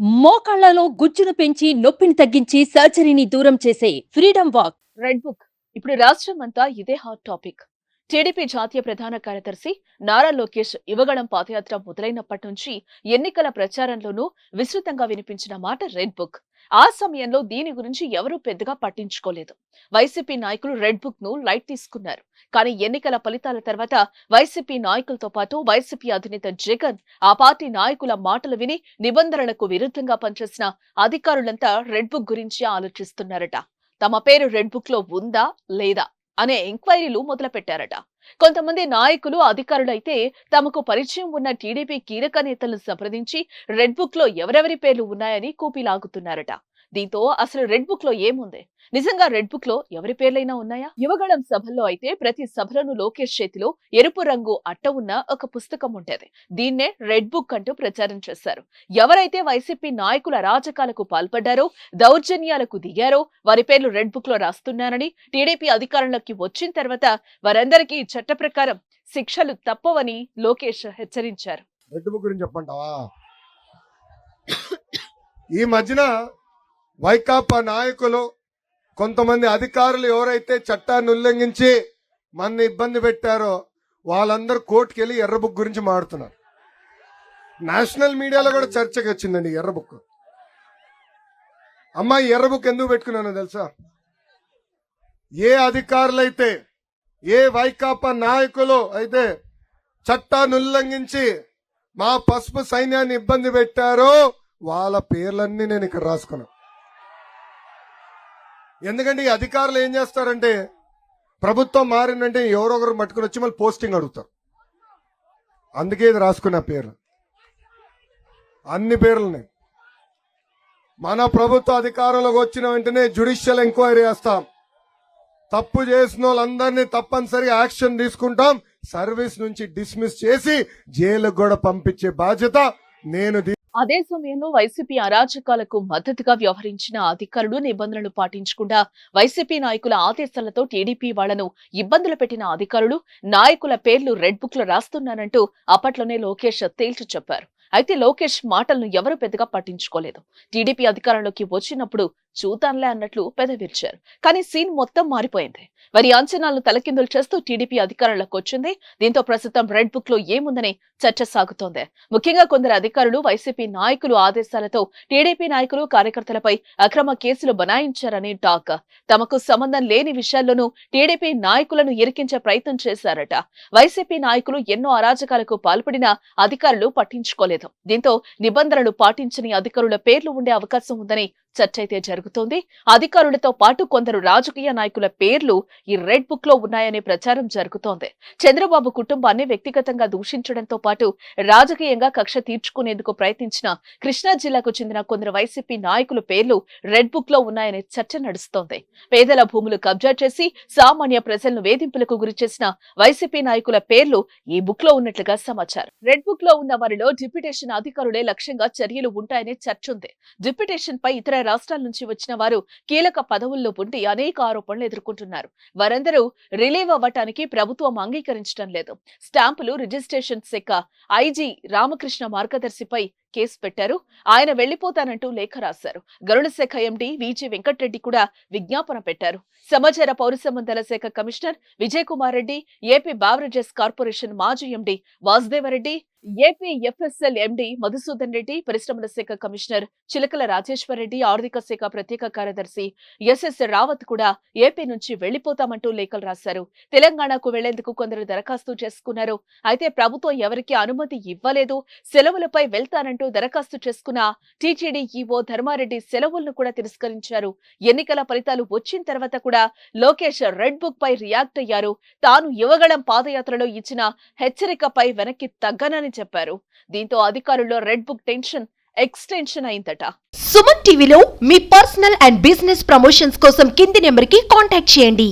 మోకాళ్లలో గుజ్జును పెంచి నొప్పిని తగ్గించి సర్జరీని దూరం చేసే ఫ్రీడమ్ వాక్. రెడ్ బుక్ ఇప్పుడు రాష్ట్రం అంతా ఇదే హాట్ టాపిక్. టీడీపీ జాతీయ ప్రధాన కార్యదర్శి నారా లోకేష్ యువగళం పాదయాత్ర మొదలైనప్పటి నుంచి ఎన్నికల ప్రచారంలోనూ విస్తృతంగా వినిపించిన మాట రెడ్ బుక్. ఆ సమయంలో దీని గురించి ఎవరూ పెద్దగా పట్టించుకోలేదు. వైసీపీ నాయకులు రెడ్ బుక్ ను లైట్ తీసుకున్నారు. కానీ ఎన్నికల ఫలితాల తర్వాత వైసీపీ నాయకులతో పాటు వైసీపీ అధినేత జగన్ ఆ పార్టీ నాయకుల మాటలు విని నిబంధనలకు విరుద్ధంగా పనిచేసిన అధికారులంతా రెడ్ బుక్ గురించి ఆలోచిస్తున్నారట. తమ పేరు రెడ్ బుక్ లో ఉందా లేదా అనే ఎంక్వైరీలు మొదలుపెట్టారట. కొంతమంది నాయకులు అధికారులైతే తమకు పరిచయం ఉన్న టీడీపీ కీలక నేతలను సంప్రదించి రెడ్ బుక్ లో ఎవరెవరి పేర్లు ఉన్నాయని కూపీలాగుతున్నారట. దీంతో అసలు రెడ్ బుక్ లో ఏముంది? నిజంగా రెడ్ బుక్ లో ఎవరి పేర్లైనా ఉన్నాయా? యువగళం సభల్లో అయితే ప్రతి సభలను లోకేష్ చేతిలో ఎరుపు రంగు అట్ట ఉన్న ఒక పుస్తకం ఉండేది. దీన్నే రెడ్ బుక్ అంటూ ప్రచారం చేశారు. ఎవరైతే వైసీపీ నాయకుల అరాచకాలకు పాల్పడ్డారో, దౌర్జన్యాలకు దిగారో వారి పేర్లు రెడ్ బుక్ లో రాస్తున్నారని టీడీపీ అధికారంలోకి వచ్చిన తర్వాత వారందరికీ చట్ట ప్రకారం శిక్షలు తప్పవని లోకేష్ హెచ్చరించారు. రెడ్ బుక్ గురించి చెప్పంటావా? ఈ మధ్యన వైకాపా నాయకులు కొంతమంది అధికారులు ఎవరైతే చట్టాన్ని ఉల్లంఘించి మన ఇబ్బంది పెట్టారో వాళ్ళందరూ కోర్టుకు వెళ్ళి ఎర్ర బుక్ గురించి మాడుతున్నారు. నేషనల్ మీడియాలో కూడా చర్చకి వచ్చిందండి ఎర్ర బుక్. అమ్మా, ఎర్ర బుక్ ఎందుకు పెట్టుకున్నానో తెలుసా? ఏ అధికారులైతే, ఏ వైకాపా నాయకులు అయితే చట్టాన్ని ఉల్లంఘించి మా పసుపు సైన్యాన్ని ఇబ్బంది పెట్టారో వాళ్ళ పేర్లన్నీ నేను ఇక్కడ రాసుకున్నాను. ఎందుకంటే ఈ అధికారులు ఏం చేస్తారంటే, ప్రభుత్వం మారిందంటే ఎవరొకరు పట్టుకుని వచ్చి మళ్ళీ పోస్టింగ్ అడుగుతారు. అందుకే ఇది రాసుకున్న పేర్లు, అన్ని పేర్లని. మన ప్రభుత్వ అధికారంలోకి వచ్చిన వెంటనే జ్యుడిషియల్ ఎంక్వైరీ చేస్తాం. తప్పు చేసిన వాళ్ళందరినీ తప్పనిసరిగా యాక్షన్ తీసుకుంటాం. సర్వీస్ నుంచి డిస్మిస్ చేసి జైలుకు కూడా పంపించే బాధ్యత నేను. అదే సమయంలో వైసీపీ అరాచకాలకు మద్దతుగా వ్యవహరించిన అధికారులు నిబంధనలు పాటించకుండా వైసీపీ నాయకుల ఆదేశాలతో టీడీపీ వాళ్లను ఇబ్బందులు పెట్టిన అధికారులు నాయకుల పేర్లు రెడ్ బుక్ లో రాస్తున్నారంటూ అప్పట్లోనే లోకేష్ తేల్చి చెప్పారు. అయితే లోకేష్ మాటలను ఎవరు పెద్దగా పట్టించుకోలేదు. టీడీపీ అధికారంలోకి వచ్చినప్పుడు చూతాన్లే అన్నట్లు పెదవిర్చారు. కానీ సీన్ మొత్తం మారిపోయింది. వారి అంచనాలను తలకిందులు చేస్తూ టీడీపీ అధికారంలోకి వచ్చింది. దీంతో ప్రస్తుతం రెడ్ బుక్ లో ఏముందని చర్చ సాగుతోంది. ముఖ్యంగా కొందరు అధికారులు వైసీపీ నాయకులు ఆదేశాలతో టీడీపీ నాయకులు కార్యకర్తలపై అక్రమ కేసులు బనాయించారని టాక్. తమకు సంబంధం లేని విషయాల్లోనూ టీడీపీ నాయకులను ఇరికించే ప్రయత్నం చేశారట. వైసీపీ నాయకులు ఎన్నో అరాచకాలకు పాల్పడినా అధికారులు పట్టించుకోలేదు. దీంతో నిబంధనలు పాటించని అధికారుల పేర్లు ఉండే అవకాశం ఉందని చర్చ అయితే జరుగుతోంది. అధికారులతో పాటు కొందరు రాజకీయ నాయకుల పేర్లు ఈ రెడ్ బుక్ లో ఉన్నాయనే ప్రచారం జరుగుతోంది. చంద్రబాబు కుటుంబాన్ని వ్యక్తిగతంగా దూషించడంతో పాటు రాజకీయంగా కక్ష తీర్చుకునేందుకు ప్రయత్నించిన కృష్ణా జిల్లాకు చెందిన కొందరు వైసీపీ నాయకుల పేర్లు రెడ్ బుక్ లో ఉన్నాయనే చర్చ నడుస్తోంది. పేదల భూములు కబ్జా చేసి సామాన్య ప్రజలను వేధింపులకు గురి చేసిన వైసీపీ నాయకుల పేర్లు ఈ బుక్ లో ఉన్నట్లుగా సమాచారం. రెడ్ బుక్ లో ఉన్న వారిలో డిప్యూటేషన్ అధికారులే లక్ష్యంగా చర్యలు ఉంటాయనే చర్చ ఉంది. డిప్యూటేషన్ పై ఇతర రాష్ట్రాల నుంచి వచ్చిన వారు కీలక పదవుల్లో ఉండి అనేక ఆరోపణలు ఎదుర్కొంటున్నారు. వారందరూ రిలీవ్ అవ్వటానికి ప్రభుత్వం అంగీకరించడం లేదు. స్టాంపులు రిజిస్ట్రేషన్ శాఖ ఐజీ రామకృష్ణ మార్గదర్శిపై కేసు పెట్టారు. ఆయన వెళ్లిపోతానంటూ లేఖ రాశారు. గరుడ శాఖ ఎండీ విజి వెంకటరెడ్డి కూడా విజ్ఞాపన పెట్టారు. సమాచార పౌర సంబంధాల శాఖ commissioner Vijay Kumar Reddy, AP beverages corporation మాజీ MD Vasudeva Reddy, AP FSL MD Madhusudhan Reddy, పరిశ్రమల శాఖ కమిషనర్ చిలకల రాజేశ్వర్ రెడ్డి, ఆర్థిక శాఖ ప్రత్యేక కార్యదర్శి ఎస్ఎస్ రావత్ కూడా ఏపీ నుంచి వెళ్లిపోతామంటూ లేఖలు రాశారు. తెలంగాణకు వెళ్లేందుకు కొందరు దరఖాస్తు చేసుకున్నారు. అయితే ప్రభుత్వం ఎవరికీ అనుమతి ఇవ్వలేదు. సెలవులపై వెళ్తానంటూ దరఖాస్తు చేసుకున్న టీటీడీ ఈవో ధర్మారెడ్డి సెలవులను కూడా తిరస్కరించారు. ఎన్నికల ఫలితాలు వచ్చిన తర్వాత కూడా లోకేష్ రెడ్ బుక్ పై రియాక్ట్ అయ్యారు. తాను యువగళం పాదయాత్రలో ఇచ్చిన హెచ్చరికపై వెనక్కి తగ్గనని చెప్పారు. దీంతో అధికారుల్లో రెడ్ బుక్ టెన్షన్ ఎక్స్టెన్షన్ అయిందట. సుమన్ టీవీలో మీ పర్సనల్ అండ్ బిజినెస్ ప్రమోషన్స్ కోసం కింది నెంబర్ కి కాంటాక్ట్ చేయండి.